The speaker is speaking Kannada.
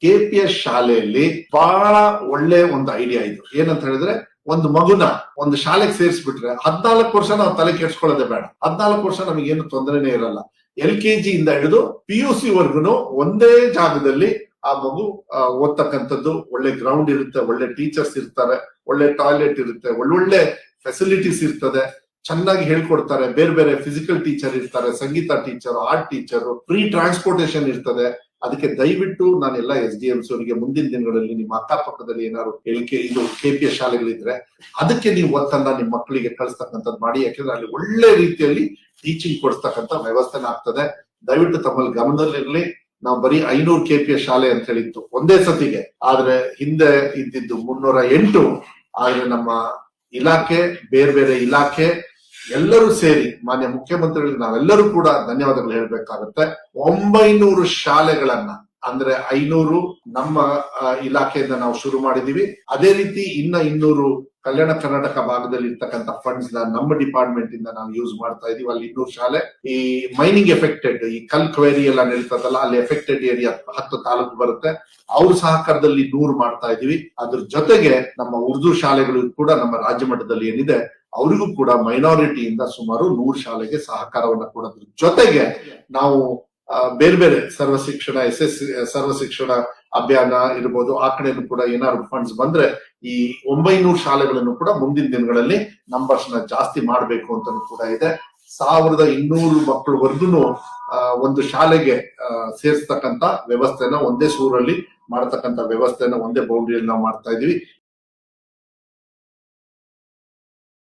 KPS ಶಾಲೆಯಲ್ಲಿ ಬಹಳ ಒಳ್ಳೆ ಒಂದು ಐಡಿಯಾ ಇದು. ಏನಂತ ಹೇಳಿದ್ರೆ, ಒಂದು ಮಗುನ ಒಂದು ಶಾಲೆಗೆ ಸೇರಿಸ್ಬಿಟ್ರೆ 14 ವರ್ಷ ನಾವು ತಲೆ ಕೆಡ್ಸ್ಕೊಳ್ಳೋದೇ ಬೇಡ. 14 ವರ್ಷ ನಮಗೇನು ತೊಂದರೆನೇ ಇರಲ್ಲ. LKG ಇಂದ ಹಿಡಿದು PUC ವರ್ಗುನು ಒಂದೇ ಜಾಗದಲ್ಲಿ ಆ ಮಗು ಓದ್ತಕ್ಕಂಥದ್ದು. ಒಳ್ಳೆ ಗ್ರೌಂಡ್ ಇರುತ್ತೆ, ಒಳ್ಳೆ ಟೀಚರ್ಸ್ ಇರ್ತಾರೆ, ಒಳ್ಳೆ ಟಾಯ್ಲೆಟ್ ಇರುತ್ತೆ, ಒಳ್ಳೊಳ್ಳೆ ಫೆಸಿಲಿಟೀಸ್ ಇರ್ತದೆ, ಚೆನ್ನಾಗಿ ಹೇಳ್ಕೊಡ್ತಾರೆ. ಬೇರೆ ಬೇರೆ ಫಿಸಿಕಲ್ ಟೀಚರ್ ಇರ್ತಾರೆ, ಸಂಗೀತ teacher, art teacher, free transportation ಇರ್ತದೆ. ಅದಕ್ಕೆ ದಯವಿಟ್ಟು ನಾನೆಲ್ಲ SDMs ಅವರಿಗೆ ಮುಂದಿನ ದಿನಗಳಲ್ಲಿ ನಿಮ್ಮ ಅಕ್ಕಪಕ್ಕದಲ್ಲಿ ಏನಾದ್ರು ಇದು KPS ಶಾಲೆಗಳಿದ್ರೆ ಅದಕ್ಕೆ ನೀವು ಒತ್ತನ್ನ ನಿಮ್ಮ ಮಕ್ಕಳಿಗೆ ಕಳಿಸ್ತಕ್ಕಂಥದ್ದು ಮಾಡಿ. ಯಾಕಂದ್ರೆ ಅಲ್ಲಿ ಒಳ್ಳೆ ರೀತಿಯಲ್ಲಿ ಟೀಚಿಂಗ್ ಕೊಡಿಸ್ತಕ್ಕಂಥ ವ್ಯವಸ್ಥೆನ ಆಗ್ತದೆ. ದಯವಿಟ್ಟು ತಮ್ಮಲ್ಲಿ ಗಮನದಲ್ಲಿರ್ಲಿ. ನಾವು ಬರೀ 500 KPS ಶಾಲೆ ಅಂತ ಹೇಳಿತ್ತು ಒಂದೇ ಸತಿಗೆ, ಆದ್ರೆ ಹಿಂದೆ ಇದ್ದಿದ್ದು 308. ಆದ್ರೆ ನಮ್ಮ ಇಲಾಖೆ, ಬೇರೆ ಬೇರೆ ಇಲಾಖೆ ಎಲ್ಲರೂ ಸೇರಿ ಮಾನ್ಯ ಮುಖ್ಯಮಂತ್ರಿಗಳಿಗೆ ನಾವೆಲ್ಲರೂ ಕೂಡ ಧನ್ಯವಾದಗಳು ಹೇಳ್ಬೇಕಾಗತ್ತೆ. 900 ಶಾಲೆಗಳನ್ನ, ಅಂದ್ರೆ 500 ನಮ್ಮ ಇಲಾಖೆಯಿಂದ ನಾವು ಶುರು ಮಾಡಿದೀವಿ. ಅದೇ ರೀತಿ ಇನ್ನ 200 ಕಲ್ಯಾಣ ಕರ್ನಾಟಕ ಭಾಗದಲ್ಲಿ ಇರ್ತಕ್ಕಂಥ ಫಂಡ್ಸ್ ನಮ್ಮ ಡಿಪಾರ್ಟ್ಮೆಂಟ್ ಇಂದ ನಾವು ಯೂಸ್ ಮಾಡ್ತಾ ಇದೀವಿ. ಅಲ್ಲಿ 200 ಶಾಲೆ. ಈ ಮೈನಿಂಗ್ ಎಫೆಕ್ಟೆಡ್, ಈ ಕಲ್ ಕ್ವೇರಿ ಎಲ್ಲ ನಡೀತದಲ್ಲ, ಅಲ್ಲಿ ಎಫೆಕ್ಟೆಡ್ ಏರಿಯಾ 10 ತಾಲೂಕು ಬರುತ್ತೆ. ಅವ್ರ ಸಹಕಾರದಲ್ಲಿ 100 ಮಾಡ್ತಾ ಇದೀವಿ. ಅದ್ರ ಜೊತೆಗೆ ನಮ್ಮ ಉರ್ದು ಶಾಲೆಗಳು ಕೂಡ ನಮ್ಮ ರಾಜ್ಯ ಮಟ್ಟದಲ್ಲಿ ಏನಿದೆ ಅವರಿಗೂ ಕೂಡ ಮೈನಾರಿಟಿಯಿಂದ ಸುಮಾರು 100 ಶಾಲೆಗೆ ಸಹಕಾರವನ್ನ ಕೊಡೋದ್ರ ಜೊತೆಗೆ ನಾವು ಬೇರೆ ಬೇರೆ ಸರ್ವ ಶಿಕ್ಷಣ, ಸರ್ವ ಶಿಕ್ಷಣ ಅಭಿಯಾನ ಇರ್ಬೋದು, ಆ ಕಡೆನೂ ಕೂಡ ಏನಾದ್ರು ಫಂಡ್ಸ್ ಬಂದ್ರೆ ಈ 900 ಶಾಲೆಗಳನ್ನು ಕೂಡ ಮುಂದಿನ ದಿನಗಳಲ್ಲಿ ನಂಬರ್ಸ್ ನ ಜಾಸ್ತಿ ಮಾಡ್ಬೇಕು ಅಂತ ಕೂಡ ಇದೆ. 1200 ಮಕ್ಕಳವರೆಗೂ ಒಂದು ಶಾಲೆಗೆ ಸೇರಿಸ್ತಕ್ಕಂತ ವ್ಯವಸ್ಥೆನ ಒಂದೇ ಸೂರಲ್ಲಿ ಮಾಡತಕ್ಕಂತ ವ್ಯವಸ್ಥೆನ ಒಂದೇ ಬೌಂಡ್ರಿಯಲ್ಲಿ ನಾವು ಮಾಡ್ತಾ ಇದೀವಿ.